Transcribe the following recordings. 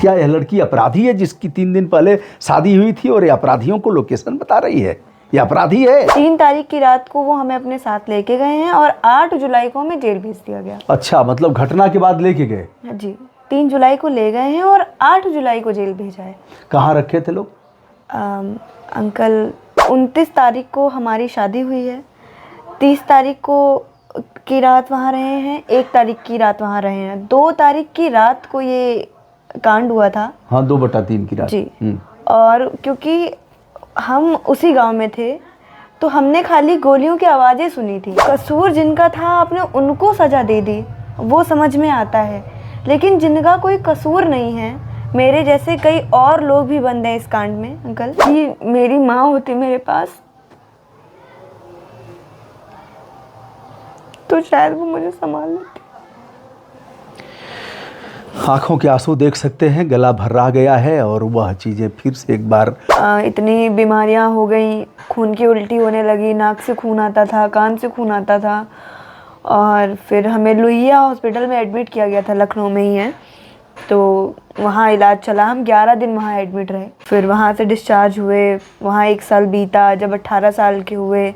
क्या यह लड़की अपराधी है जिसकी 3 दिन पहले शादी हुई थी और ये अपराधियों को लोकेशन बता रही है? ये अपराधी है। 3 तारीख की रात को वो हमें अपने साथ लेके गए हैं और 8 जुलाई को हमें जेल भेज दिया गया। अच्छा, मतलब घटना के बाद लेके गए? जी, 3 जुलाई को ले गए हैं और 8 जुलाई को जेल भेजा है। कहाँ रखे थे लोग? अंकल 29 तारीख को हमारी शादी हुई है, 30 तारीख को की रात वहाँ रहे हैं, 1 तारीख की रात वहाँ रहे हैं, 2 तारीख की रात को ये कांड हुआ था। हाँ, 2/3 की रात जी। और क्योंकि हम उसी गांव में थे तो हमने खाली गोलियों की आवाज़ें सुनी थी। कसूर जिनका था आपने उनको सज़ा दे दी, वो समझ में आता है, लेकिन जिनका कोई कसूर नहीं है, मेरे जैसे कई और लोग भी बंद हैं इस कांड में। अंकल कि मेरी माँ होती मेरे पास तो शायद वो मुझे संभाल लेती। आंखों के आंसू देख सकते हैं, गला भर्रा गया है और वह चीज़ें फिर से एक बार। इतनी बीमारियां हो गई, खून की उल्टी होने लगी, नाक से खून आता था, कान से खून आता था, और फिर हमें लोहिया हॉस्पिटल में एडमिट किया गया था, लखनऊ में ही है, तो वहाँ इलाज चला। हम 11 दिन वहाँ एडमिट रहे, फिर वहाँ से डिस्चार्ज हुए। वहाँ 1 साल बीता। जब 18 साल के हुए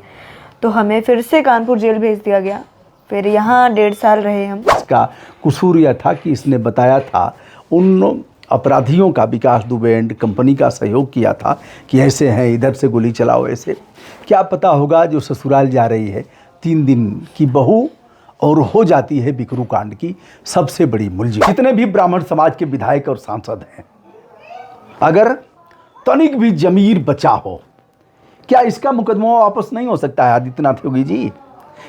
तो हमें फिर से कानपुर जेल भेज दिया गया। फिर यहाँ 1.5 साल रहे हम। इसका कसूर यह था कि इसने बताया था उन अपराधियों का, विकास दुबे एंड कंपनी का सहयोग किया था कि ऐसे हैं, इधर से गोली चलाओ ऐसे। क्या पता होगा जो ससुराल जा रही है 3 दिन की बहू और हो जाती है बिकरू कांड की सबसे बड़ी मुलजिम। जितने भी ब्राह्मण समाज के विधायक और सांसद हैं, अगर तनिक भी जमीर बचा हो, क्या इसका मुकदमा वापस नहीं हो सकता है आदित्यनाथ योगी जी?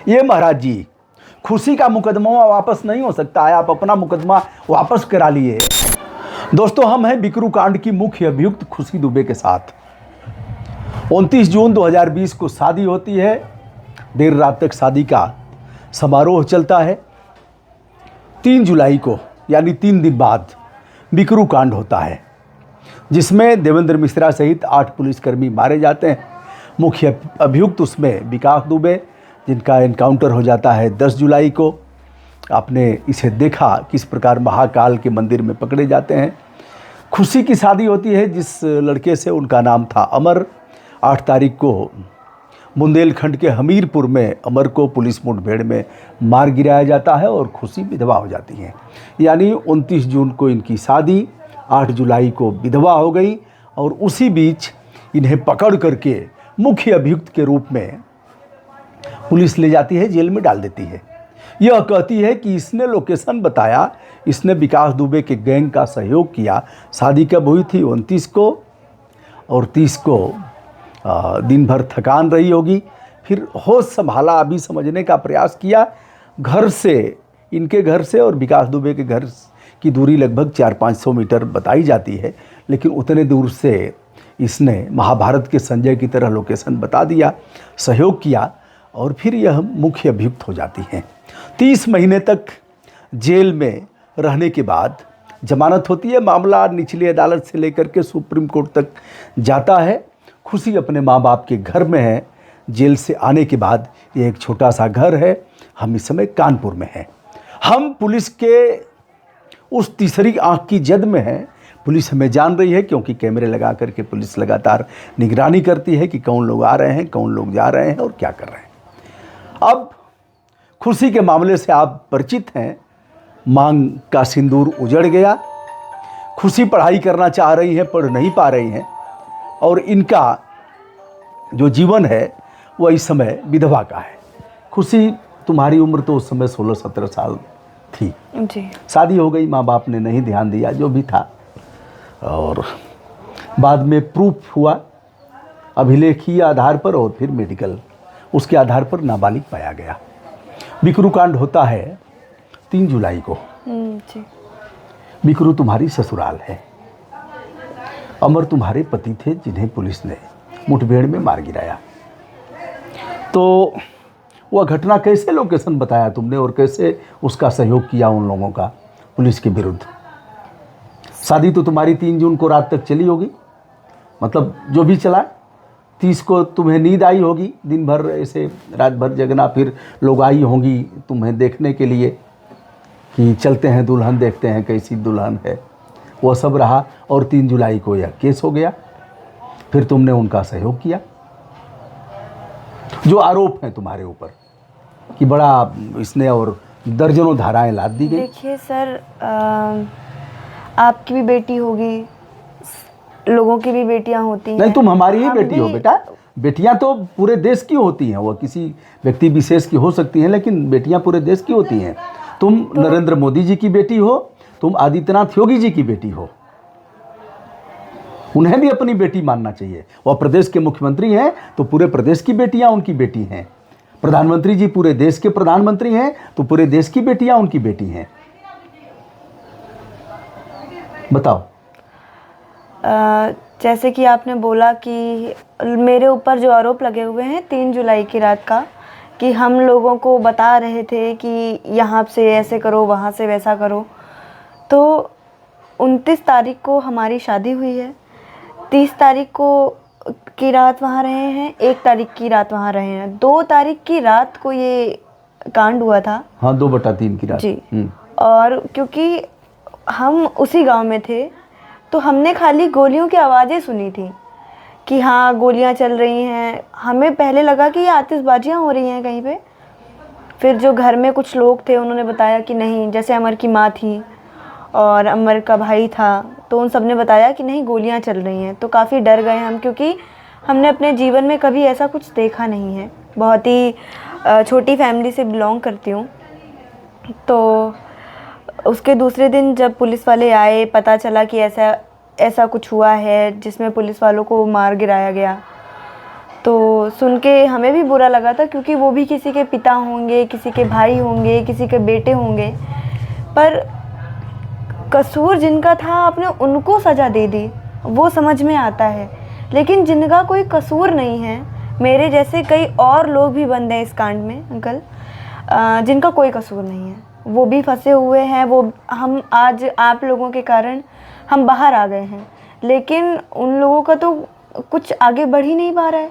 ये महाराज जी, खुशी का मुकदमा वापस नहीं हो सकता है, आप अपना मुकदमा वापस करा लिए। दोस्तों, हम हैं बिकरू कांड की मुख्य अभियुक्त खुशी दुबे के साथ। 29 जून 2020 को शादी होती है। देर रात तक शादी का समारोह चलता है। 3 जुलाई को यानी 3 दिन बाद बिकरू कांड होता है, जिसमें देवेंद्र मिश्रा सहित 8 पुलिसकर्मी मारे जाते हैं। मुख्य अभियुक्त उसमें विकास दुबे, जिनका एनकाउंटर हो जाता है 10 जुलाई को। आपने इसे देखा किस प्रकार महाकाल के मंदिर में पकड़े जाते हैं। खुशी की शादी होती है जिस लड़के से, उनका नाम था अमर। 8 तारीख को बुंदेलखंड के हमीरपुर में अमर को पुलिस मुठभेड़ में मार गिराया जाता है और खुशी विधवा हो जाती हैं। यानी 29 जून को इनकी शादी, 8 जुलाई को विधवा हो गई और उसी बीच इन्हें पकड़ करके मुख्य अभियुक्त के रूप में पुलिस ले जाती है, जेल में डाल देती है। यह कहती है कि इसने लोकेशन बताया, इसने विकास दुबे के गैंग का सहयोग किया। शादी कब हुई थी? 29 को, और 30 को दिन भर थकान रही होगी। फिर होश संभाला, अभी समझने का प्रयास किया। घर से, इनके घर से और विकास दुबे के घर की दूरी लगभग 400-500 मीटर बताई जाती है, लेकिन उतने दूर से इसने महाभारत के संजय की तरह लोकेशन बता दिया, सहयोग किया, और फिर यह मुख्य अभियुक्त हो जाती हैं। 30 महीने तक जेल में रहने के बाद जमानत होती है। मामला निचली अदालत से लेकर के सुप्रीम कोर्ट तक जाता है। खुशी अपने माँ बाप के घर में है। जेल से आने के बाद ये एक छोटा सा घर है। हम इस समय कानपुर में हैं। हम पुलिस के उस तीसरी आंख की जद में हैं। पुलिस हमें जान रही है क्योंकि कैमरे लगा करके पुलिस लगातार निगरानी करती है कि कौन लोग आ रहे हैं, कौन लोग जा रहे हैं और क्या कर रहे हैं। अब खुशी के मामले से आप परिचित हैं। मांग का सिंदूर उजड़ गया। खुशी पढ़ाई करना चाह रही है, पढ़ नहीं पा रही हैं, और इनका जो जीवन है वह इस समय विधवा का है। खुशी, तुम्हारी उम्र तो उस समय 16-17 साल थी जी। शादी हो गई, माँ बाप ने नहीं ध्यान दिया, जो भी था, और बाद में प्रूफ हुआ अभिलेखीय आधार पर और फिर मेडिकल, उसके आधार पर नाबालिग पाया गया। बिकरू कांड होता है 3 जुलाई को। जी। बिकरू तुम्हारी ससुराल है। अमर तुम्हारे पति थे जिन्हें पुलिस ने मुठभेड़ में मार गिराया। तो वह घटना कैसे लोकेशन बताया तुमने और कैसे उसका सहयोग किया उन लोगों का पुलिस के विरुद्ध? शादी तो तुम्हारी 3 जून को रात तक चली होगी, मतलब जो भी चला। 30 को तुम्हें नींद आई होगी, दिन भर ऐसे रात भर जगना, फिर लोग आई होंगी तुम्हें देखने के लिए कि चलते हैं दुल्हन देखते हैं कैसी दुल्हन है। वो सब रहा और 3 जुलाई को यह केस हो गया। फिर तुमने उनका सहयोग किया। जो आरोप हैं तुम्हारे ऊपर कि बड़ा इसने और दर्जनों धाराएं लाद दी गई। देखिए सर, आपकी भी बेटी होगी, लोगों की भी बेटियां होती हैं। नहीं, तुम हमारी ही हम बेटी हो भी- बेटा। बेटियां तो पूरे देश की होती हैं, वो किसी व्यक्ति विशेष की हो सकती हैं, लेकिन बेटियां पूरे देश की होती हैं। तुम नरेंद्र मोदी जी की बेटी हो, तुम आदित्यनाथ योगी जी की बेटी हो। उन्हें भी अपनी बेटी मानना चाहिए। वह प्रदेश के मुख्यमंत्री हैं तो पूरे प्रदेश की बेटियां उनकी बेटी हैं। प्रधानमंत्री जी पूरे देश के प्रधानमंत्री हैं तो पूरे देश की बेटियां उनकी बेटी हैं। बताओ। जैसे कि आपने बोला कि मेरे ऊपर जो आरोप लगे हुए हैं 3 जुलाई की रात का, कि हम लोगों को बता रहे थे कि यहाँ से ऐसे करो, वहाँ से वैसा करो। तो 29 तारीख को हमारी शादी हुई है, 30 तारीख को की रात वहाँ रहे हैं, 1 तारीख की रात वहाँ रहे हैं, 2 तारीख की रात को ये कांड हुआ था। हाँ, 2/3 की रात जी। और क्योंकि हम उसी गांव में थे तो हमने खाली गोलियों की आवाज़ें सुनी थी कि हाँ गोलियां चल रही हैं। हमें पहले लगा कि ये आतिशबाजियां हो रही हैं कहीं पे। फिर जो घर में कुछ लोग थे उन्होंने बताया कि नहीं, जैसे अमर की माँ थी और अमर का भाई था, तो उन सब ने बताया कि नहीं गोलियां चल रही हैं। तो काफ़ी डर गए हम, क्योंकि हमने अपने जीवन में कभी ऐसा कुछ देखा नहीं है। बहुत ही छोटी फैमिली से बिलोंग करती हूँ। तो उसके दूसरे दिन जब पुलिस वाले आए, पता चला कि ऐसा कुछ हुआ है जिसमें पुलिस वालों को मार गिराया गया, तो सुन के हमें भी बुरा लगा था, क्योंकि वो भी किसी के पिता होंगे, किसी के भाई होंगे, किसी के बेटे होंगे। पर कसूर जिनका था आपने उनको सज़ा दे दी, वो समझ में आता है। लेकिन जिनका कोई कसूर नहीं है, मेरे जैसे कई और लोग भी बंद हैं इस कांड में अंकल, जिनका कोई कसूर नहीं है, वो भी फंसे हुए हैं। वो हम आज आप लोगों के कारण हम बाहर आ गए हैं, लेकिन उन लोगों का तो कुछ आगे बढ़ ही नहीं पा रहा है।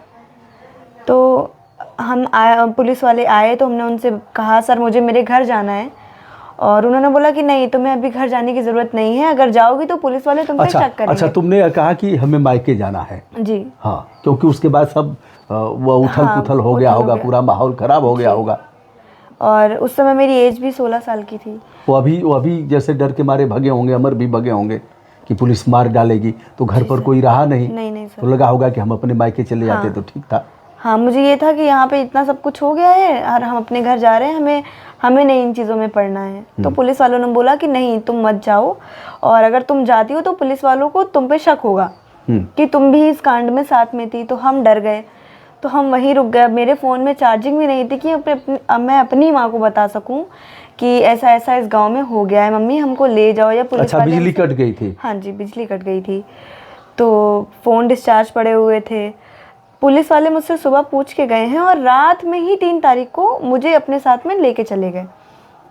तो पुलिस वाले आए तो हमने उनसे कहा सर मुझे मेरे घर जाना है, और उन्होंने बोला कि नहीं तुम्हें अभी घर जाने की ज़रूरत नहीं है, अगर जाओगी तो पुलिस वाले तुम पे शक करेंगे। अच्छा, तुमने कहा कि हमें मायके जाना है। जी हाँ, क्योंकि उसके बाद सब वो उथल पुथल हो गया होगा, पूरा माहौल खराब हो गया होगा। और उस समय मेरी एज भी 16 साल की थी। वो अभी जैसे डर के मारे भगे होंगे, अमर भी भगे होंगे कि पुलिस मार डालेगी, तो घर पर कोई रहा नहीं। नहीं सर। तो लगा होगा कि हम अपने मायके चले जाते तो ठीक था। हाँ, मुझे ये था कि यहाँ पे इतना सब कुछ हो गया है और हम अपने घर जा रहे हैं, हमें नहीं इन चीज़ों में पड़ना है। तो पुलिस वालों ने बोला कि नहीं तुम मत जाओ, और अगर तुम जाती हो तो पुलिस वालों को तुम पे शक होगा कि तुम भी इस कांड में साथ में थी। तो हम डर गए, तो हम वहीं रुक गए। मेरे फ़ोन में चार्जिंग भी नहीं थी कि मैं अपनी माँ को बता सकूं कि ऐसा ऐसा इस गांव में हो गया है, मम्मी हमको ले जाओ, या पुलिस अच्छा, बिजली कट गई थी? हाँ जी, बिजली कट गई थी, तो फ़ोन डिस्चार्ज पड़े हुए थे। पुलिस वाले मुझसे सुबह पूछ के गए हैं, और रात में ही 3 तारीख को मुझे अपने साथ में लेके चले गए।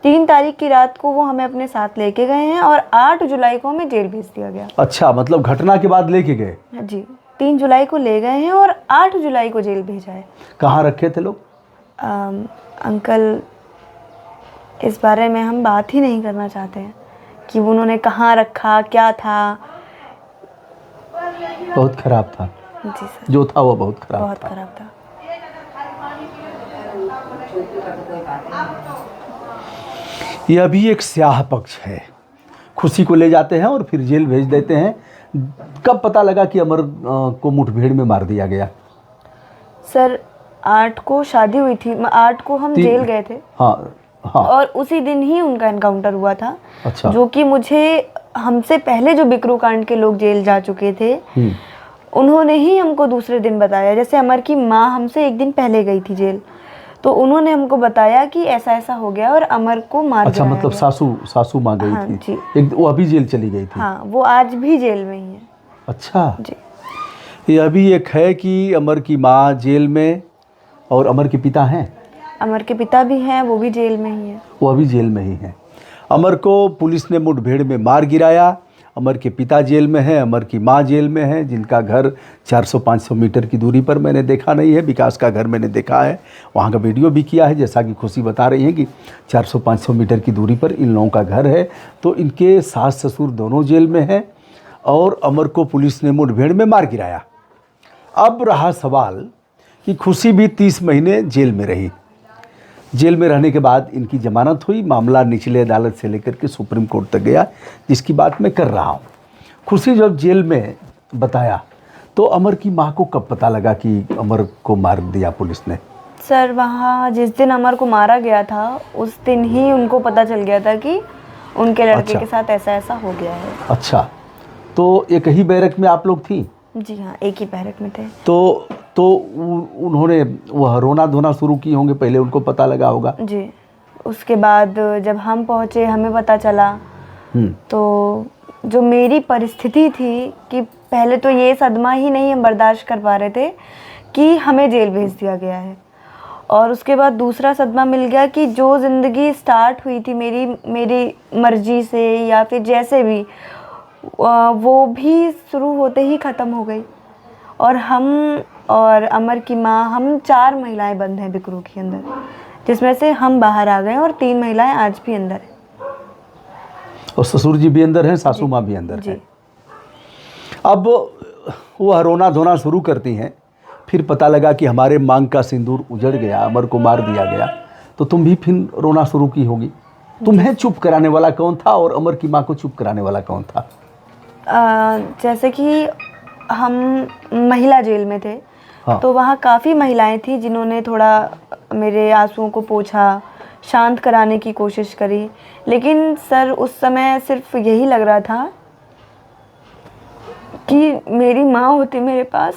3 तारीख की रात को वो हमें अपने साथ लेके गए हैं, और 8 जुलाई को हमें जेल भेज दिया गया। अच्छा, मतलब घटना के बाद लेके गए? जी, 3 जुलाई को ले गए हैं और 8 जुलाई को जेल भेजा है। कहाँ रखे थे लोग? अंकल, इस बारे में हम बात ही नहीं करना चाहते हैं कि उन्होंने कहाँ रखा, क्या था। बहुत खराब था। जी सर, जो था वो बहुत खराब बहुत था। खराब था। यह भी एक स्याह पक्ष है। खुशी को ले जाते हैं और फिर जेल भेज देते हैं। कब पता लगा कि अमर को मुठभेड़ में मार दिया गया? सर 8 को शादी हुई थी, 8 को हम जेल गए थे। हाँ हाँ। और उसी दिन ही उनका एनकाउंटर हुआ था। अच्छा। जो कि मुझे, हमसे पहले जो बिकरू कांड के लोग जेल जा चुके थे उन्होंने ही हमको दूसरे दिन बताया। जैसे अमर की माँ हमसे 1 दिन पहले गई थी जेल, तो उन्होंने हमको बताया कि ऐसा ऐसा हो गया और अमर को मार अच्छा, गिराया मतलब गया। सासू माँ गई हाँ, थी जी। वो अभी जेल चली गई थी? हाँ, वो आज भी जेल में ही है। अच्छा जी। यह भी एक है कि अमर की माँ जेल में, और अमर के पिता हैं? अमर के पिता भी हैं, वो भी जेल में ही है। वो अभी जेल में ही हैं। अमर को पुलिस ने मुठभेड़ में मार गिराया अमर के पिता जेल में हैं, अमर की माँ जेल में है, जिनका घर 400-500 मीटर की दूरी पर मैंने देखा नहीं है। विकास का घर मैंने देखा है, वहाँ का वीडियो भी किया है। जैसा कि खुशी बता रही हैं कि 400-500 मीटर की दूरी पर इन लोगों का घर है। तो इनके सास ससुर दोनों जेल में हैं और अमर को पुलिस ने मुठभेड़ में मार गिराया। अब रहा सवाल कि खुशी भी 30 महीने जेल में रही। जेल में रहने के बाद इनकी जमानत हुई। मामला निचले अदालत से लेकर के सुप्रीम कोर्ट तक गया, जिसकी बात मैं कर रहा हूँ। खुशी जब जेल में बताया तो अमर की माँ को कब पता लगा कि अमर को मार दिया पुलिस ने? सर वहाँ जिस दिन अमर को मारा गया था उस दिन ही उनको पता चल गया था कि उनके लड़के अच्छा। के साथ ऐसा ऐसा हो गया है। अच्छा, तो एक ही बैरक में आप लोग थी? जी हाँ, एक ही बैरक में थे। तो उन्होंने वह रोना धोना शुरू की होंगे, पहले उनको पता लगा होगा? जी, उसके बाद जब हम पहुँचे हमें पता चला। तो जो मेरी परिस्थिति थी कि पहले तो ये सदमा ही नहीं हम बर्दाश्त कर पा रहे थे कि हमें जेल भेज दिया गया है, और उसके बाद दूसरा सदमा मिल गया कि जो ज़िंदगी स्टार्ट हुई थी मेरी मर्जी से या फिर जैसे भी, वो भी शुरू होते ही ख़त्म हो गई। और हम और अमर की माँ, हम 4 महिलाएं बंद हैं बिकरू के अंदर, जिसमें से हम बाहर आ गए और 3 महिलाएं आज भी अंदर हैं। और ससुर जी भी अंदर हैं, सासू माँ भी अंदर हैं। अब वह रोना धोना शुरू करती हैं। फिर पता लगा कि हमारे मांग का सिंदूर उजड़ गया, अमर को मार दिया गया, तो तुम भी फिर रोना शुरू की होगी। तुम्हें चुप कराने वाला कौन था और अमर की माँ को चुप कराने वाला कौन था? जैसे कि हम महिला जेल में थे। हाँ। तो वहाँ काफ़ी महिलाएं थी जिन्होंने थोड़ा मेरे आंसुओं को पोंछा, शांत कराने की कोशिश करी। लेकिन सर उस समय सिर्फ यही लग रहा था कि मेरी माँ होती मेरे पास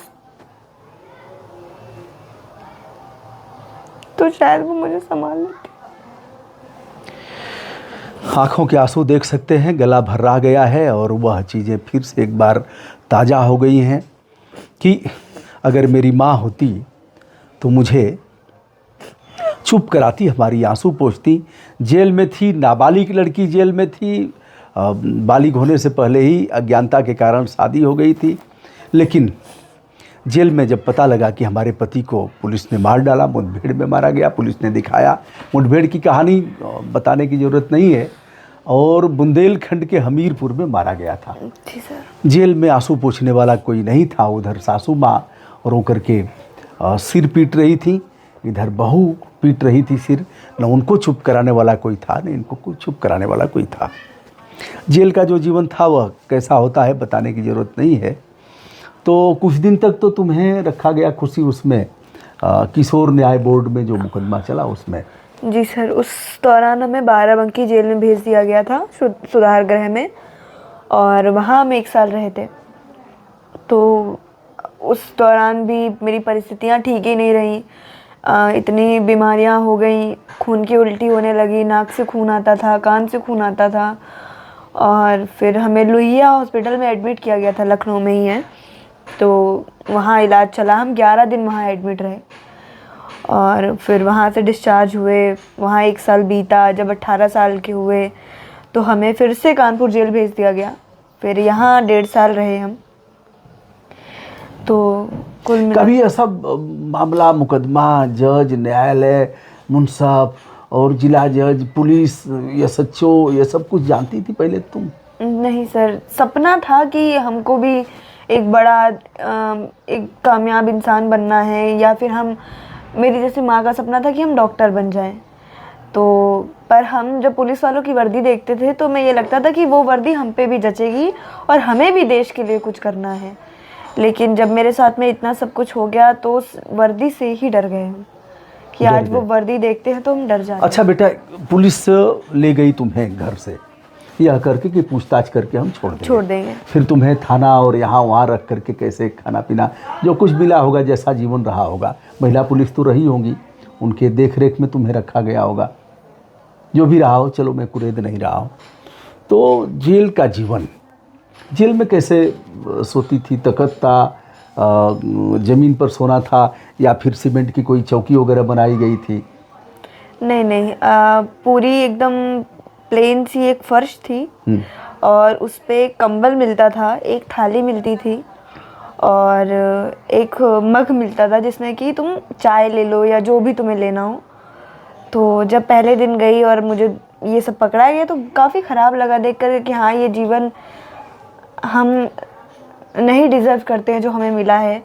तो शायद वो मुझे संभाल लेती। आँखों के आंसू देख सकते हैं, गला भर्रा गया है और वह चीज़ें फिर से एक बार ताज़ा हो गई हैं कि अगर मेरी माँ होती तो मुझे चुप कराती, हमारी आंसू पोंछती। जेल में थी, नाबालिग लड़की जेल में थी, बालिग होने से पहले ही अज्ञानता के कारण शादी हो गई थी। लेकिन जेल में जब पता लगा कि हमारे पति को पुलिस ने मार डाला, मुठभेड़ में मारा गया, पुलिस ने दिखाया। मुठभेड़ की कहानी बताने की ज़रूरत नहीं है, और बुंदेलखंड के हमीरपुर में मारा गया था। जी सर। जेल में आंसू पोंछने वाला कोई नहीं था। उधर सासू माँ रो करके सिर पीट रही थी, इधर बहू पीट रही थी सिर। न उनको चुप कराने वाला कोई था, न इनको कुछ चुप कराने वाला कोई था। जेल का जो जीवन था वह कैसा होता है बताने की ज़रूरत नहीं है। तो कुछ दिन तक तो तुम्हें रखा गया खुशी उसमें, किशोर न्याय बोर्ड में जो मुकदमा चला उसमें। जी सर, उस दौरान हमें बाराबंकी जेल में भेज दिया गया था, सुधार गृह में, और वहाँ हम 1 साल रहे थे। तो उस दौरान भी मेरी परिस्थितियाँ ठीक ही नहीं रहीं। इतनी बीमारियाँ हो गई, खून की उल्टी होने लगी, नाक से खून आता था, कान से खून आता था। और फिर हमें लोहिया हॉस्पिटल में एडमिट किया गया था, लखनऊ में ही है। तो वहाँ इलाज चला, हम 11 दिन वहाँ एडमिट रहे और फिर वहाँ से डिस्चार्ज हुए। वहाँ 1 साल बीता। जब 18 साल के हुए तो हमें फिर से कानपुर जेल भेज दिया गया। फिर यहाँ 1.5 साल रहे हम। तो कुल मिला कभी ऐसा मामला, मुकदमा, जज, न्यायालय, मुंसफ और जिला जज, पुलिस, SHO, ये सब कुछ जानती थी पहले तुम? नहीं सर, सपना था कि हमको भी एक बड़ा एक कामयाब इंसान बनना है, या फिर मेरी जैसे माँ का सपना था कि हम डॉक्टर बन जाएं। तो पर हम जब पुलिस वालों की वर्दी देखते थे तो मैं ये लगता था कि वो वर्दी हम पे भी जचेगी और हमें भी देश के लिए कुछ करना है। लेकिन जब मेरे साथ में इतना सब कुछ हो गया तो उस वर्दी से ही डर गए हम कि आज वो वर्दी देखते हैं तो हम डर जाते हैं। अच्छा बेटा, पुलिस ले गई तुम्हें घर से यह करके कि पूछताछ करके हम छोड़ देंगे। फिर तुम्हें थाना और यहाँ वहाँ रख करके कैसे खाना पीना जो कुछ मिला होगा, जैसा जीवन रहा होगा, महिला पुलिस तो रही होंगी, उनके देख रेख में तुम्हें रखा गया होगा। जो भी रहा हो, चलो मैं कुरेद नहीं रहा हूँ। तो जेल का जीवन, जेल में कैसे सोती थी? तखत था, ज़मीन पर सोना था, या फिर सीमेंट की कोई चौकी वगैरह बनाई गई थी? नहीं, पूरी एकदम प्लेन सी एक फर्श थी और उस पे कंबल मिलता था, एक थाली मिलती थी और एक मग मिलता था जिसमें कि तुम चाय ले लो या जो भी तुम्हें लेना हो। तो जब पहले दिन गई और मुझे ये सब पकड़ा गया तो काफ़ी ख़राब लगा देख कर कि हाँ, ये जीवन हम नहीं डिज़र्व करते हैं जो हमें मिला है।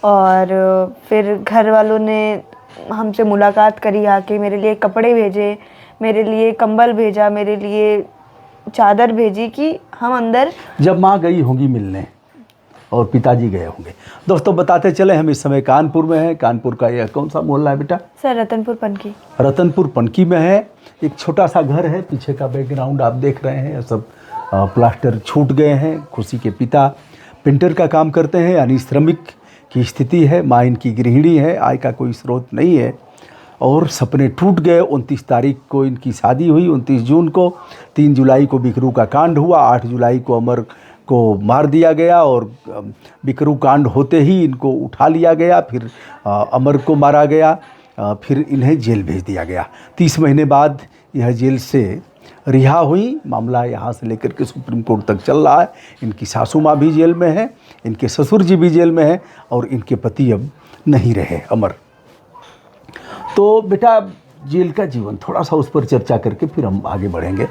और फिर घर वालों ने हमसे मुलाकात करी, आके मेरे लिए कपड़े भेजे, मेरे लिए कंबल भेजा, मेरे लिए चादर भेजी कि हम अंदर। जब माँ गई होंगी मिलने और पिताजी गए होंगे। दोस्तों बताते चले, हम इस समय कानपुर में हैं। कानपुर का यह कौन सा मोहल्ला है बेटा? सर रतनपुर पनकी। रतनपुर पनकी में है। एक छोटा सा घर है, पीछे का बैकग्राउंड आप देख रहे हैं, सब प्लास्टर छूट गए हैं। खुशी के पिता पेंटर का काम करते हैं, यानी श्रमिक की स्थिति है। माँ इनकी गृहिणी है, आय का कोई स्रोत नहीं है और सपने टूट गए। 29 तारीख को इनकी शादी हुई, 29 जून को। 3 जुलाई को बिकरू का कांड हुआ, 8 जुलाई को अमर को मार दिया गया और बिकरू कांड होते ही इनको उठा लिया गया, फिर अमर को मारा गया, फिर इन्हें जेल भेज दिया गया। 30 महीने बाद यह जेल से रिहा हुई। मामला यहाँ से लेकर के सुप्रीम कोर्ट तक चल रहा है। इनकी सासू माँ भी जेल में है, इनके ससुर जी भी जेल में हैं और इनके पति अब नहीं रहे, अमर। तो बेटा जेल का जीवन, थोड़ा सा उस पर चर्चा करके फिर हम आगे बढ़ेंगे।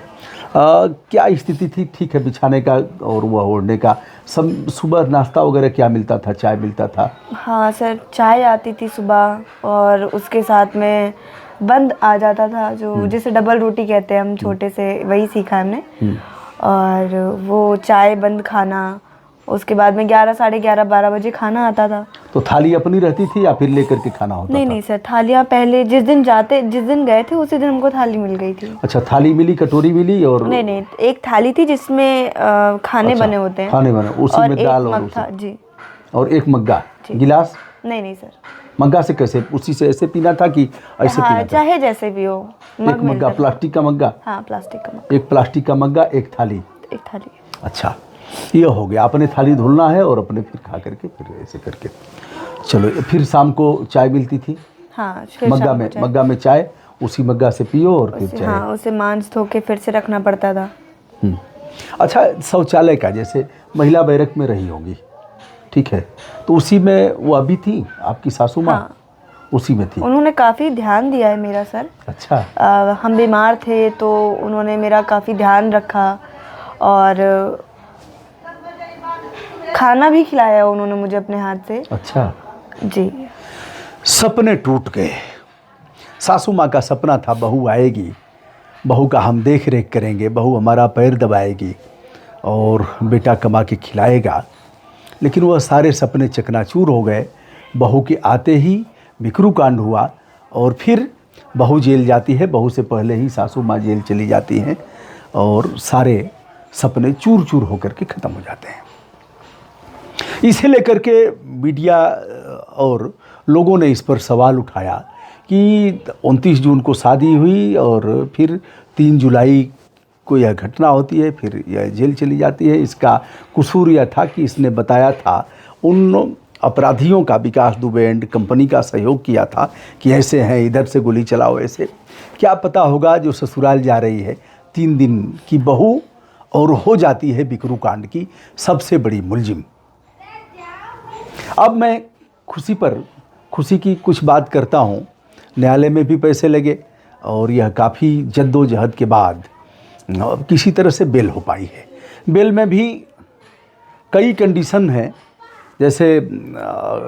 क्या स्थिति थी? ठीक है, बिछाने का और वह ओढ़ने का। सब सुबह नाश्ता वगैरह क्या मिलता था? चाय मिलता था? हाँ सर, चाय आती थी सुबह और उसके साथ में बंद आ जाता था, जो जिसे डबल रोटी कहते हैं हम, छोटे से वही सीखा हमने। और वो चाय बंद खाना, उसके बाद में 11, साढ़े 11, 12 बजे खाना आता था। तो थाली अपनी रहती थी या फिर लेकर के खाना होता था? नहीं सर, थालियाँ पहले जिस दिन गए थे उसी दिन हमको थाली मिल गई थी। अच्छा, थाली मिली, कटोरी मिली और नहीं, एक थाली थी जिसमें खाने बने होते हैं, खाने बने, उसी में दाल और था जी। और एक मग्गा, गिलास? नहीं सर। मग्गा से कैसे? उसी से ऐसे पीना था कि ऐसे पीना था? चाहे जैसे भी हो। एक मग्गा, प्लास्टिक का मग्गा? हाँ, प्लास्टिक का मग्गा। एक प्लास्टिक का मग्गा, एक थाली। अच्छा, ये हो गया। अपने थाली धुलना है और अपने फिर खा करके फिर ऐसे करके चलो। फिर शाम को चाय मिलती थी? हाँ, मग्गा में चाय, उसी मग्गा से पियो और फिर चाय। हाँ, उसे मांझ धो के फिर से रखना पड़ता था। अच्छा, शौचालय का, जैसे महिला बैरक में रही होंगी, ठीक है, तो उसी में वो अभी थी आपकी सासू माँ? हाँ, उसी में थी। उन्होंने काफ़ी ध्यान दिया है मेरा सर। अच्छा। हम बीमार थे तो उन्होंने मेरा काफ़ी ध्यान रखा और खाना भी खिलाया उन्होंने मुझे अपने हाथ से। अच्छा जी। सपने टूट गए। सासू माँ का सपना था बहू आएगी, बहू का हम देख रेख करेंगे, बहू हमारा पैर दबाएगी और बेटा कमा के खिलाएगा। लेकिन वह सारे सपने चकनाचूर हो गए। बहू के आते ही बिकरू कांड हुआ और फिर बहू जेल जाती है। बहू से पहले ही सासू माँ जेल चली जाती हैं और सारे सपने चूर चूर होकर के ख़त्म हो जाते हैं। इसे लेकर के मीडिया और लोगों ने इस पर सवाल उठाया कि 29 जून को शादी हुई और फिर 3 जुलाई को यह घटना होती है, फिर यह जेल चली जाती है। इसका कसूर यह था कि इसने बताया था उन अपराधियों का, विकास दुबे एंड कंपनी का सहयोग किया था कि ऐसे हैं, इधर से गोली चलाओ ऐसे। क्या पता होगा जो ससुराल जा रही है 3 दिन की बहू और हो जाती है बिकरू कांड की सबसे बड़ी मुलजिम। अब मैं खुशी की कुछ बात करता हूँ। न्यायालय में भी पैसे लगे और यह काफ़ी जद्दोजहद के बाद किसी तरह से बेल हो पाई है। बेल में भी कई कंडीशन हैं, जैसे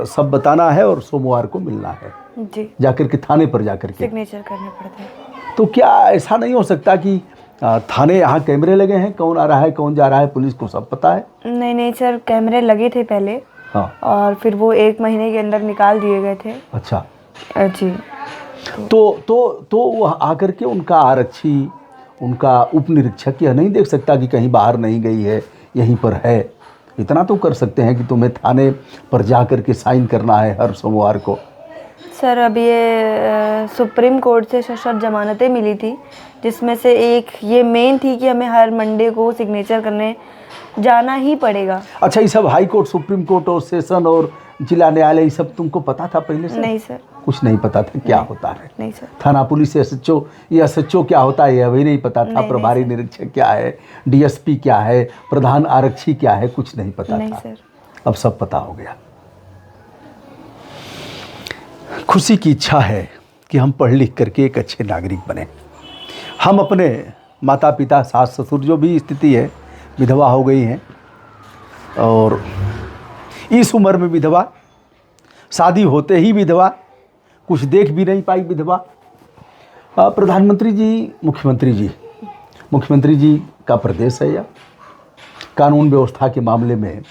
सब बताना है और सोमवार को मिलना है जी, जाकर के थाने पर जाकर के सिग्नेचर करने पड़ते हैं। तो क्या ऐसा नहीं हो सकता कि थाने यहाँ कैमरे लगे हैं, कौन आ रहा है कौन जा रहा है, पुलिस को सब पता है? नहीं सर, कैमरे लगे थे पहले। हाँ। और फिर वो 1 महीने के अंदर निकाल दिए गए थे। अच्छा जी। तो वह आकर के उनका आरक्षी, उनका उप निरीक्षक यह नहीं देख सकता कि कहीं बाहर नहीं गई है, यहीं पर है? इतना तो कर सकते हैं कि तुम्हें थाने पर जा कर के साइन करना है हर सोमवार को। सर अब ये सुप्रीम कोर्ट से सशर्त जमानतें मिली थी, जिसमें से एक ये मेन थी कि हमें हर मंडे को सिग्नेचर करने जाना ही पड़ेगा। अच्छा, ये सब हाई कोर्ट, सुप्रीम कोर्ट और सेशन और जिला न्यायालय, ये सब तुमको पता था पहले से? नहीं सर। कुछ नहीं पता था क्या होता है। नहीं सर। थाना पुलिस एसएचओ, ये एसएचओ क्या होता है यह भी नहीं पता था। नहीं, प्रभारी नहीं निरीक्षक क्या है, डीएसपी क्या है, प्रधान आरक्षी क्या है, कुछ नहीं पता नहीं था। सर। अब सब पता हो गया। खुशी की इच्छा है कि हम पढ़ लिख करके एक अच्छे नागरिक बने। हम अपने माता पिता, सास ससुर, जो भी स्थिति है, विधवा हो गई हैं और इस उम्र में विधवा, शादी होते ही विधवा, कुछ देख भी नहीं पाई विधवा। प्रधानमंत्री जी, मुख्यमंत्री जी का प्रदेश है यह। कानून व्यवस्था के मामले में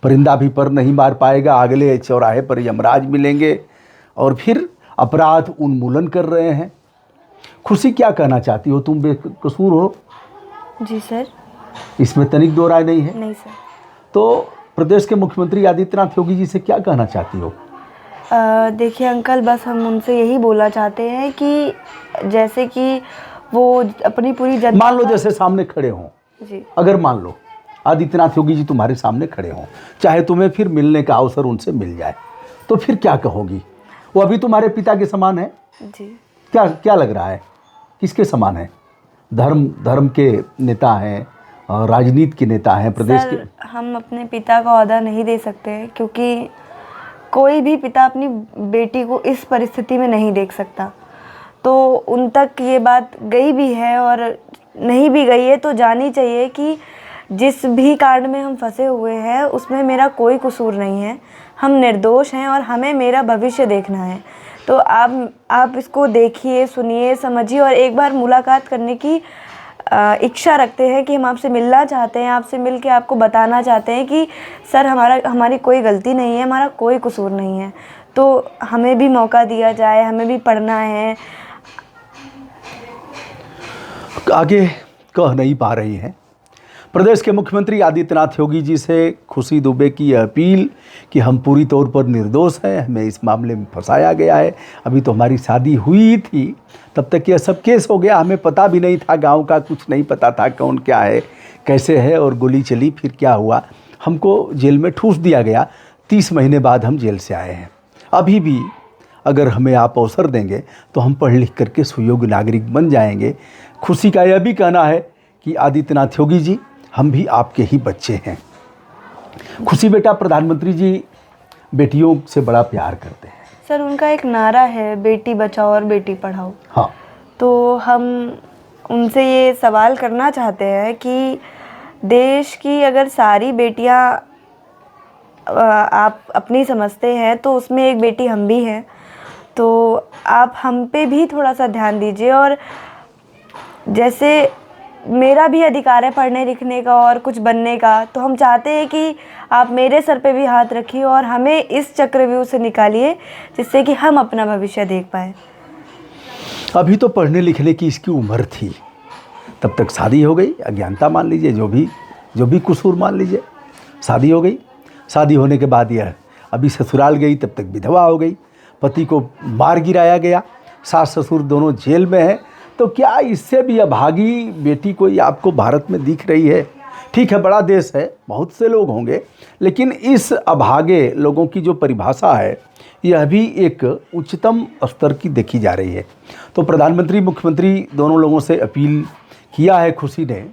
परिंदा भी पर नहीं मार पाएगा। अगले चौराहे पर यमराज मिलेंगे और फिर अपराध उन्मूलन कर रहे हैं। खुशी, क्या कहना चाहती हो? तुम बेकसूर हो। जी सर। इसमें तनिक दो राय नहीं है। नहीं सर। तो प्रदेश के मुख्यमंत्री आदित्यनाथ योगी जी से क्या कहना चाहती हो? देखिए अंकल, बस हम उनसे यही बोलना चाहते हैं कि जैसे कि वो अपनी पूरी जनता, मान लो जैसे सामने खड़े हों जी, अगर मान लो आदित्यनाथ योगी जी तुम्हारे सामने खड़े हों, चाहे तुम्हें फिर मिलने का अवसर उनसे मिल जाए, तो फिर क्या कहोगी? वो अभी तुम्हारे पिता के समान है। जी। क्या क्या लग रहा है, किसके समान है? धर्म के नेता हैं, राजनीति के नेता हैं प्रदेश के। हम अपने पिता का ओहदा नहीं दे सकते, क्योंकि कोई भी पिता अपनी बेटी को इस परिस्थिति में नहीं देख सकता। तो उन तक ये बात गई भी है और नहीं भी गई है तो जानी चाहिए कि जिस भी कांड में हम फंसे हुए हैं उसमें मेरा कोई कसूर नहीं है। हम निर्दोष हैं और हमें मेरा भविष्य देखना है। तो आप इसको देखिए, सुनिए, समझिए और एक बार मुलाकात करने की इच्छा रखते हैं कि हम आपसे मिलना चाहते हैं, आपसे मिल के आपको बताना चाहते हैं कि सर हमारी कोई गलती नहीं है, हमारा कोई कसूर नहीं है। तो हमें भी मौका दिया जाए, हमें भी पढ़ना है। आगे कह नहीं पा रही हैं। प्रदेश के मुख्यमंत्री आदित्यनाथ योगी जी से खुशी दुबे की अपील कि हम पूरी तौर पर निर्दोष हैं, हमें इस मामले में फंसाया गया है। अभी तो हमारी शादी हुई थी, तब तक यह सब केस हो गया, हमें पता भी नहीं था, गांव का कुछ नहीं पता था कौन क्या है कैसे है, और गोली चली, फिर क्या हुआ, हमको जेल में ठूस दिया गया। 30 महीने बाद हम जेल से आए हैं। अभी भी अगर हमें आप अवसर देंगे तो हम पढ़ लिख करके सुयोग्य नागरिक बन जाएंगे। खुशी का यह भी कहना है कि आदित्यनाथ योगी जी, हम भी आपके ही बच्चे हैं। खुशी बेटा, प्रधानमंत्री जी बेटियों से बड़ा प्यार करते हैं। सर उनका एक नारा है, बेटी बचाओ और बेटी पढ़ाओ। हाँ। तो हम उनसे ये सवाल करना चाहते हैं कि देश की अगर सारी बेटियां आप अपनी समझते हैं तो उसमें एक बेटी हम भी हैं। तो आप हम पे भी थोड़ा सा ध्यान दीजिए। और जैसे मेरा भी अधिकार है पढ़ने लिखने का और कुछ बनने का, तो हम चाहते हैं कि आप मेरे सर पे भी हाथ रखिए और हमें इस चक्रव्यूह से निकालिए, जिससे कि हम अपना भविष्य देख पाए। अभी तो पढ़ने लिखने की इसकी उम्र थी, तब तक शादी हो गई। अज्ञानता मान लीजिए, जो भी कसूर मान लीजिए, शादी हो गई। शादी होने के बाद यह अभी ससुराल गई, तब तक विधवा हो गई, पति को मार गिराया गया, सास ससुर दोनों जेल में हैं। तो क्या इससे भी अभागी बेटी कोई आपको भारत में दिख रही है? ठीक है, बड़ा देश है, बहुत से लोग होंगे, लेकिन इस अभागे लोगों की जो परिभाषा है यह भी एक उच्चतम स्तर की देखी जा रही है। तो प्रधानमंत्री मुख्यमंत्री दोनों लोगों से अपील किया है खुशी ने।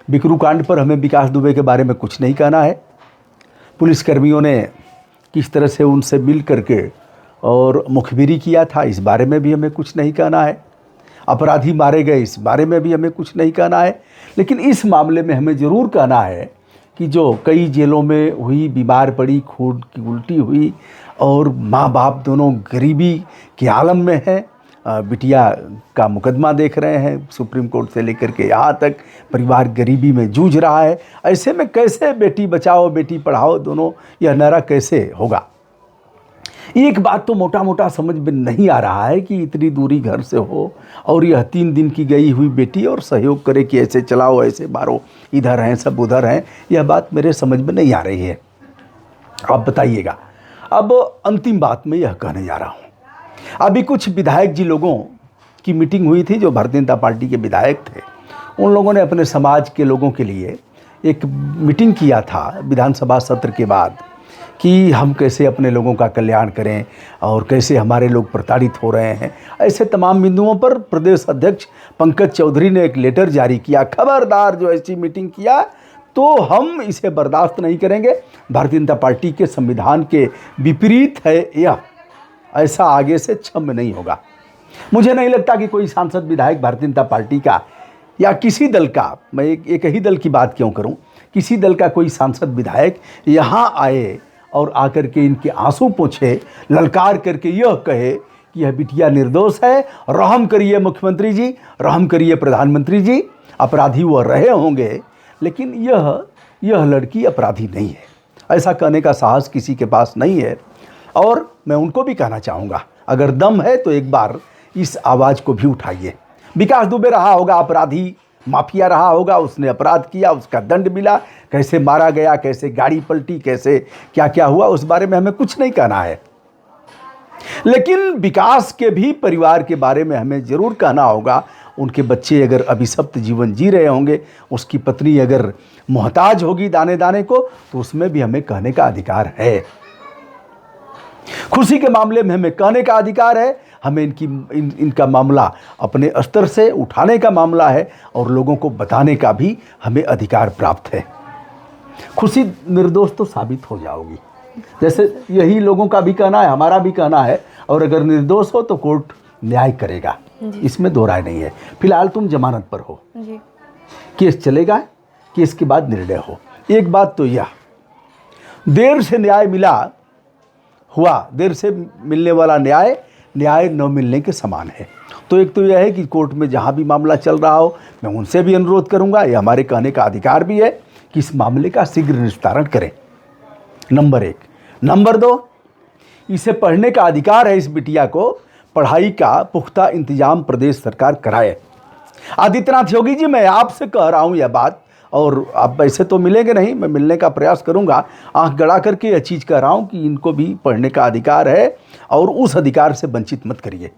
बिकरू कांड पर हमें विकास दुबे के बारे में कुछ नहीं कहना है। पुलिसकर्मियों ने किस तरह से उनसे मिल करके और मुखबिरी किया था, इस बारे में भी हमें कुछ नहीं कहना है। अपराधी मारे गए, इस बारे में भी हमें कुछ नहीं कहना है। लेकिन इस मामले में हमें ज़रूर कहना है कि जो कई जेलों में हुई, बीमार पड़ी, खून की उल्टी हुई और माँ बाप दोनों गरीबी के आलम में हैं, बिटिया का मुकदमा देख रहे हैं, सुप्रीम कोर्ट से लेकर के यहाँ तक परिवार गरीबी में जूझ रहा है। ऐसे में कैसे बेटी बचाओ बेटी पढ़ाओ दोनों, यह नारा कैसे होगा? एक बात तो मोटा मोटा समझ में नहीं आ रहा है कि इतनी दूरी घर से हो और यह 3 दिन की गई हुई बेटी और सहयोग करे कि ऐसे चलाओ, ऐसे मारो, इधर हैं सब उधर हैं, यह बात मेरे समझ में नहीं आ रही है। आप बताइएगा। अब अंतिम बात मैं यह कहने जा रहा हूँ। अभी कुछ विधायक जी लोगों की मीटिंग हुई थी, जो भारतीय जनता पार्टी के विधायक थे। उन लोगों ने अपने समाज के लोगों के लिए एक मीटिंग किया था विधानसभा सत्र के बाद, कि हम कैसे अपने लोगों का कल्याण करें और कैसे हमारे लोग प्रताड़ित हो रहे हैं। ऐसे तमाम बिंदुओं पर प्रदेश अध्यक्ष पंकज चौधरी ने एक लेटर जारी किया, खबरदार जो ऐसी मीटिंग किया तो हम इसे बर्दाश्त नहीं करेंगे, भारतीय जनता पार्टी के संविधान के विपरीत है यह, ऐसा आगे से क्षम्य नहीं होगा। मुझे नहीं लगता कि कोई सांसद विधायक भारतीय जनता पार्टी का या किसी दल का, मैं एक ही दल की बात क्यों करूं, किसी दल का कोई सांसद विधायक यहाँ आए और आकर के इनके आंसू पोंछे, ललकार करके यह कहे कि यह बिटिया निर्दोष है, रहम करिए मुख्यमंत्री जी, रहम करिए प्रधानमंत्री जी, अपराधी वह रहे होंगे लेकिन यह लड़की अपराधी नहीं है, ऐसा कहने का साहस किसी के पास नहीं है। और मैं उनको भी कहना चाहूँगा, अगर दम है तो एक बार इस आवाज़ को भी उठाइए। विकास दुबे रहा होगा अपराधी, माफिया रहा होगा, उसने अपराध किया, उसका दंड मिला, कैसे मारा गया, कैसे गाड़ी पलटी, कैसे क्या क्या हुआ, उस बारे में हमें कुछ नहीं कहना है। लेकिन विकास के भी परिवार के बारे में हमें ज़रूर कहना होगा। उनके बच्चे अगर अभिशप्त जीवन जी रहे होंगे, उसकी पत्नी अगर मोहताज होगी दाने दाने को, तो उसमें भी हमें कहने का अधिकार है। खुशी के मामले में हमें कहने का अधिकार है, हमें इनका मामला अपने स्तर से उठाने का मामला है और लोगों को बताने का भी हमें अधिकार प्राप्त है। खुशी निर्दोष तो साबित हो जाओगी, जैसे यही लोगों का भी कहना है, हमारा भी कहना है, और अगर निर्दोष हो तो कोर्ट न्याय करेगा, इसमें दो राय नहीं है। फिलहाल तुम जमानत पर हो जी। केस चलेगा, केस के बाद निर्णय हो। एक बात तो यह, देर से न्याय देर से मिलने वाला न्याय न मिलने के समान है। तो एक तो यह है कि कोर्ट में जहाँ भी मामला चल रहा हो, मैं उनसे भी अनुरोध करूँगा, ये हमारे कहने का अधिकार भी है कि इस मामले का शीघ्र निस्तारण करें, नंबर 1। नंबर 2, इसे पढ़ने का अधिकार है, इस बिटिया को पढ़ाई का पुख्ता इंतजाम प्रदेश सरकार कराए। आदित्यनाथ योगी जी, मैं आपसे कह रहा हूँ यह बात, और आप ऐसे तो मिलेंगे नहीं, मैं मिलने का प्रयास करूँगा, आंख गड़ा करके यह चीज़ कह रहा हूँ कि इनको भी पढ़ने का अधिकार है और उस अधिकार से वंचित मत करिए।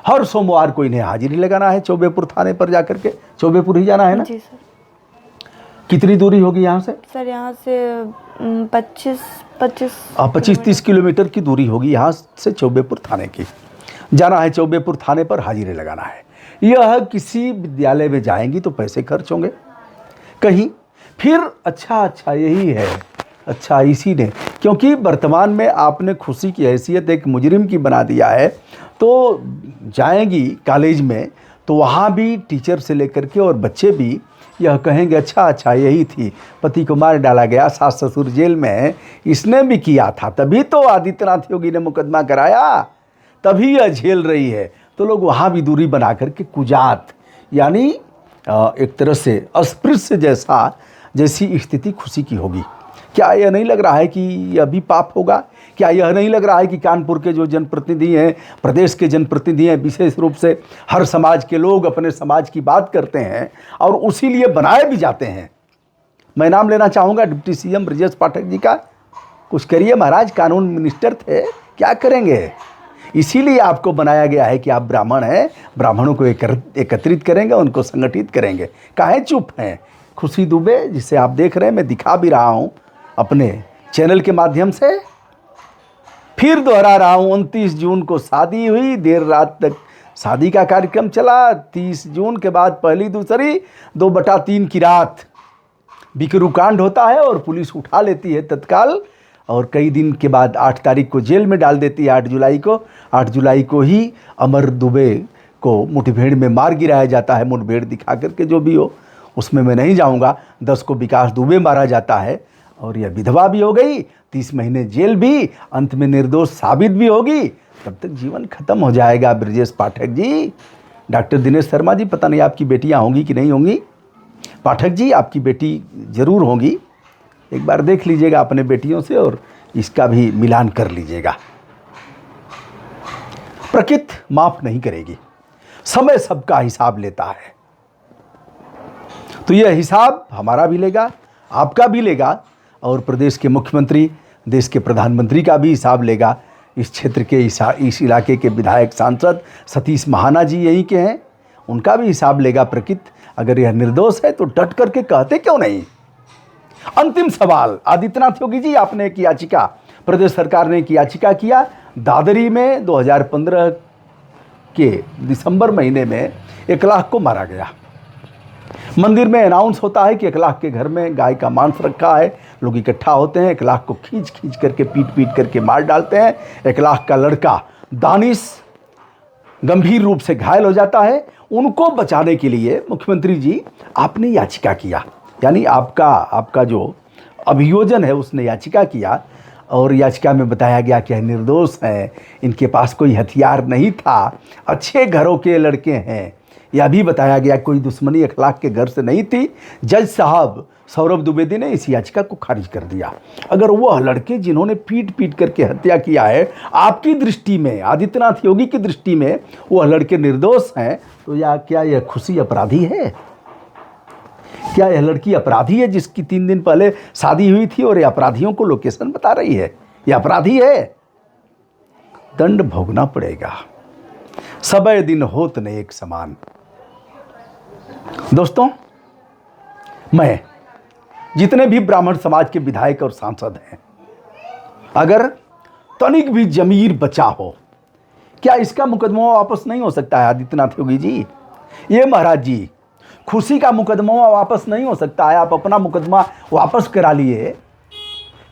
हर सोमवार को इन्हें हाजिरी लगाना है चौबेपुर थाने पर जाकर के, चौबेपुर ही जाना है ना? जी सर। कितनी दूरी होगी यहाँ से? सर यहाँ से 25-30 किलोमीटर की दूरी होगी यहाँ से चौबेपुर थाने की। जाना है चौबेपुर थाने पर, हाजिरी लगाना है। यह किसी विद्यालय में जाएंगी तो पैसे खर्च होंगे कहीं, फिर अच्छा यही है, अच्छा इसी ने, क्योंकि वर्तमान में आपने खुशी की हैसियत एक मुजरिम की बना दिया है, तो जाएंगी कॉलेज में तो वहाँ भी टीचर से लेकर के और बच्चे भी यह कहेंगे अच्छा यही थी, पति को मार डाला गया, सास ससुर जेल में है, इसने भी किया था, तभी तो आदित्यनाथ योगी ने मुकदमा कराया, तभी यह झेल रही है। तो लोग वहाँ भी दूरी बना करके कुजात, यानी एक तरह से अस्पृश्य जैसी स्थिति खुशी की होगी। क्या यह नहीं लग रहा है कि यह भी पाप होगा? क्या यह नहीं लग रहा है कि कानपुर के जो जनप्रतिनिधि हैं, प्रदेश के जनप्रतिनिधि हैं, विशेष रूप से हर समाज के लोग अपने समाज की बात करते हैं और उसी लिए बनाए भी जाते हैं। मैं नाम लेना चाहूँगा डिप्टी सीएम ब्रजेश पाठक जी का। कुछ करिए महाराज, कानून मिनिस्टर थे, क्या करेंगे? इसीलिए आपको बनाया गया है कि आप ब्राह्मण हैं, ब्राह्मणों को एकत्रित करेंगे, उनको संगठित करेंगे। काहे चुप हैं? खुशी दुबे जिसे आप देख रहे हैं, मैं दिखा भी रहा हूँ अपने चैनल के माध्यम से, फिर दोहरा रहा हूँ, 29 जून को शादी हुई, देर रात तक शादी का कार्यक्रम चला। 30 जून के बाद पहली दूसरी 2/3 की रात बिकरू कांड होता है और पुलिस उठा लेती है तत्काल, और कई दिन के बाद 8 तारीख को जेल में डाल देती है। 8 जुलाई को ही अमर दुबे को मुठभेड़ में मार गिराया जाता है, मुठभेड़ दिखा करके, जो भी हो उसमें मैं नहीं जाऊंगा। 10 को विकास दुबे मारा जाता है और यह विधवा भी हो गई, 30 महीने जेल भी, अंत में निर्दोष साबित भी होगी, तब तक जीवन खत्म हो जाएगा। ब्रजेश पाठक जी, डॉक्टर दिनेश शर्मा जी, पता नहीं आपकी बेटियां होंगी कि नहीं होंगी। पाठक जी, आपकी बेटी जरूर होंगी, एक बार देख लीजिएगा अपने बेटियों से और इसका भी मिलान कर लीजिएगा। प्रकृति माफ नहीं करेगी, समय सबका हिसाब लेता है, तो यह हिसाब हमारा भी लेगा, आपका भी लेगा, और प्रदेश के मुख्यमंत्री, देश के प्रधानमंत्री का भी हिसाब लेगा। इस क्षेत्र के इस इलाके के विधायक सांसद सतीश महाना जी यहीं के हैं, उनका भी हिसाब लेगा प्रकृति। अगर यह निर्दोष है तो डट करके कहते क्यों नहीं? अंतिम सवाल, आदित्यनाथ योगी जी, आपने एक याचिका प्रदेश सरकार ने एक याचिका किया। दादरी में 2015 के दिसंबर महीने में 1 लाख को मारा गया। मंदिर में अनाउंस होता है कि 1 लाख के घर में गाय का मांस रखा है। लोग इकट्ठा होते हैं, 1 लाख को खींच खींच करके पीट करके मार डालते हैं। 1 लाख का लड़का दानिश गंभीर रूप से घायल हो जाता है। उनको बचाने के लिए मुख्यमंत्री जी आपने याचिका किया, यानी आपका जो अभियोजन है उसने याचिका किया, और याचिका में बताया गया कि निर्दोष हैं, इनके पास कोई हथियार नहीं था, अच्छे घरों के लड़के हैं। यह भी बताया गया कोई दुश्मनी 1 लाख के घर से नहीं थी। जज साहब सौरभ द्विवेदी ने इस याचिका को खारिज कर दिया। अगर वह लड़के जिन्होंने पीट करके हत्या किया है, आपकी दृष्टि में, आदित्यनाथ योगी की दृष्टि में वह लड़के निर्दोष हैं, तो क्या यह खुशी अपराधी है? क्या यह लड़की अपराधी है जिसकी 3 दिन पहले शादी हुई थी और यह अपराधियों को लोकेशन बता रही है? यह अपराधी है, दंड भोगना पड़ेगा। सबे दिन होत न एक समान। दोस्तों, मैं जितने भी ब्राह्मण समाज के विधायक और सांसद हैं, अगर तनिक भी जमीर बचा हो, क्या इसका मुकदमा वापस नहीं हो सकता है? आदित्यनाथ योगी जी, ये महाराज जी, खुशी का मुकदमा वापस नहीं हो सकता है। आप अपना मुकदमा वापस करा लिए।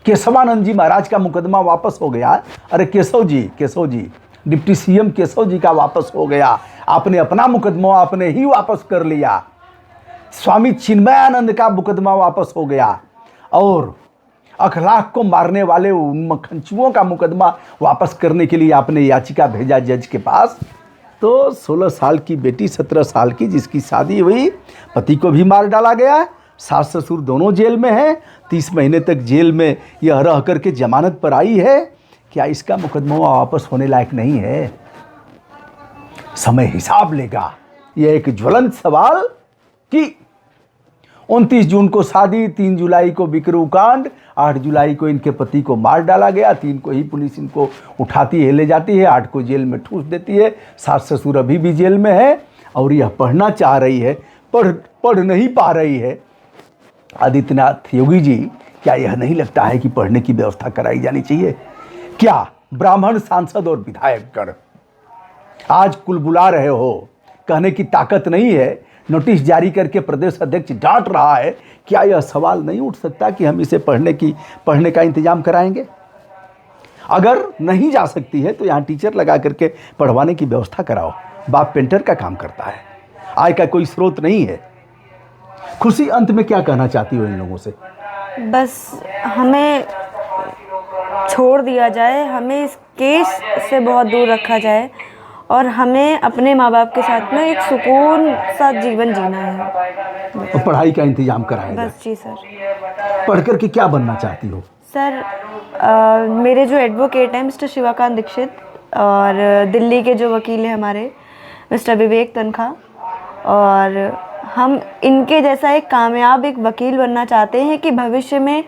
केशवानंद जी महाराज का मुकदमा वापस हो गया। अरे केशव जी, डिप्टी सीएम केशव जी का वापस हो गया। आपने अपना मुकदमा आपने ही वापस कर लिया। स्वामी चिन्मयानंद का मुकदमा वापस हो गया, और अखलाक को मारने वाले उन मक्खनचुओं का मुकदमा वापस करने के लिए आपने याचिका भेजा जज के पास। तो 16 साल की बेटी, 17 साल की, जिसकी शादी हुई, पति को भी मार डाला गया। सास ससुर दोनों जेल में हैं। 30 महीने तक जेल में यह रह करके जमानत पर आई है। क्या इसका मुकदमा वापस होने लायक नहीं है? समय हिसाब लेगा। यह एक ज्वलंत सवाल कि 29 जून को शादी, 3 जुलाई को बिकरू कांड, 8 जुलाई को इनके पति को मार डाला गया, 3 को ही पुलिस इनको उठाती है, ले जाती है, 8 को जेल में ठूस देती है। सास ससुर अभी भी जेल में है, और यह पढ़ना चाह रही है, पढ़ नहीं पा रही है। आदित्यनाथ योगी जी, क्या यह नहीं लगता है कि पढ़ने की व्यवस्था कराई जानी चाहिए? क्या ब्राह्मण सांसद और विधायकगण आज कुल बुला रहे हो, कहने की ताकत नहीं है, नोटिस जारी करके प्रदेश अध्यक्ष डांट रहा है, क्या यह सवाल नहीं उठ सकता कि हम इसे पढ़ने का इंतजाम कराएंगे? अगर नहीं जा सकती है तो यहाँ टीचर लगा करके पढ़वाने की व्यवस्था कराओ। बाप पेंटर का काम करता है, आय का कोई स्रोत नहीं है। खुशी, अंत में क्या कहना चाहती हो इन लोगों से? बस हमें छोड़ दिया जाए, हमें इस केस से बहुत दूर रखा जाए, और हमें अपने माँ बाप के साथ में एक सुकून सा जीवन जीना है। और पढ़ाई का इंतजाम कराएं। बस जी सर। पढ़ करके क्या बनना चाहती हो? सर, मेरे जो एडवोकेट हैं मिस्टर शिवाकांत दीक्षित, और दिल्ली के जो वकील हैं हमारे मिस्टर विवेक तनखा, और हम इनके जैसा एक वकील बनना चाहते हैं कि भविष्य में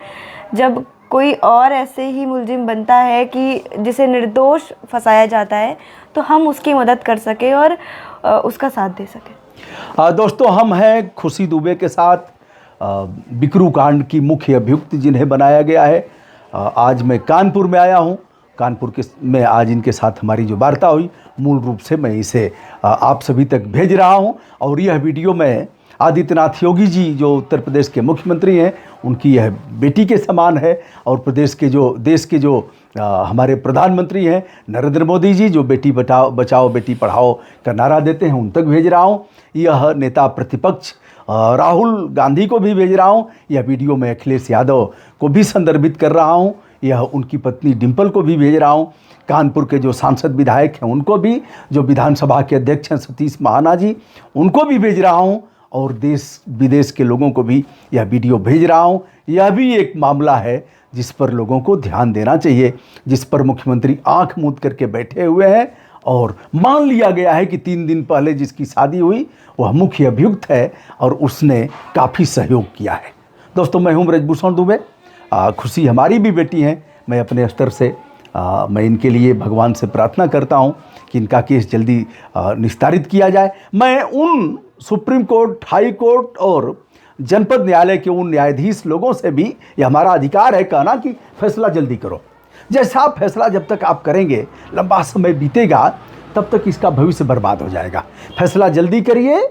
जब कोई और ऐसे ही मुलजिम बनता है कि जिसे निर्दोष फंसाया जाता है, तो हम उसकी मदद कर सके और उसका साथ दे सके। दोस्तों, हम हैं खुशी दुबे के साथ, बिकरू कांड की मुख्य अभियुक्त जिन्हें बनाया गया है। आज मैं कानपुर में आया हूं। कानपुर में आज इनके साथ हमारी जो वार्ता हुई, मूल रूप से मैं इसे आप सभी तक भेज रहा हूं। और यह वीडियो मैं आदित्यनाथ योगी जी, जो उत्तर प्रदेश के मुख्यमंत्री हैं, उनकी यह बेटी के समान है। और देश के जो हमारे प्रधानमंत्री हैं नरेंद्र मोदी जी, जो बेटी बचाओ बेटी पढ़ाओ का नारा देते हैं, उन तक भेज रहा हूँ। यह नेता प्रतिपक्ष राहुल गांधी को भी भेज रहा हूँ। यह वीडियो मैं अखिलेश यादव को भी संदर्भित कर रहा हूँ। यह उनकी पत्नी डिम्पल को भी भेज रहा हूँ। कानपुर के जो सांसद विधायक हैं उनको भी, जो विधानसभा के अध्यक्ष हैं सतीश महाना जी, उनको भी भेज रहा हूँ। और देश विदेश के लोगों को भी यह वीडियो भेज रहा हूँ। यह भी एक मामला है जिस पर लोगों को ध्यान देना चाहिए, जिस पर मुख्यमंत्री आंख मूंद करके बैठे हुए हैं। और मान लिया गया है कि 3 दिन पहले जिसकी शादी हुई वह मुख्य अभियुक्त है और उसने काफ़ी सहयोग किया है। दोस्तों, मैं हूं ब्रजभूषण दुबे। खुशी हमारी भी बेटी हैं। मैं अपने स्तर से मैं इनके लिए भगवान से प्रार्थना करता हूं कि इनका केस जल्दी निस्तारित किया जाए। मैं उन सुप्रीम कोर्ट, हाई कोर्ट और जनपद न्यायालय के उन न्यायाधीश लोगों से भी, यह हमारा अधिकार है कहना कि फैसला जल्दी करो। जैसा फैसला जब तक आप करेंगे, लंबा समय बीतेगा, तब तक इसका भविष्य बर्बाद हो जाएगा। फैसला जल्दी करिए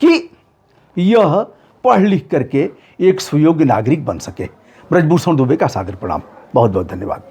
कि यह पढ़ लिख करके एक सुयोग्य नागरिक बन सके। ब्रजभूषण दुबे का सादर प्रणाम। बहुत बहुत धन्यवाद।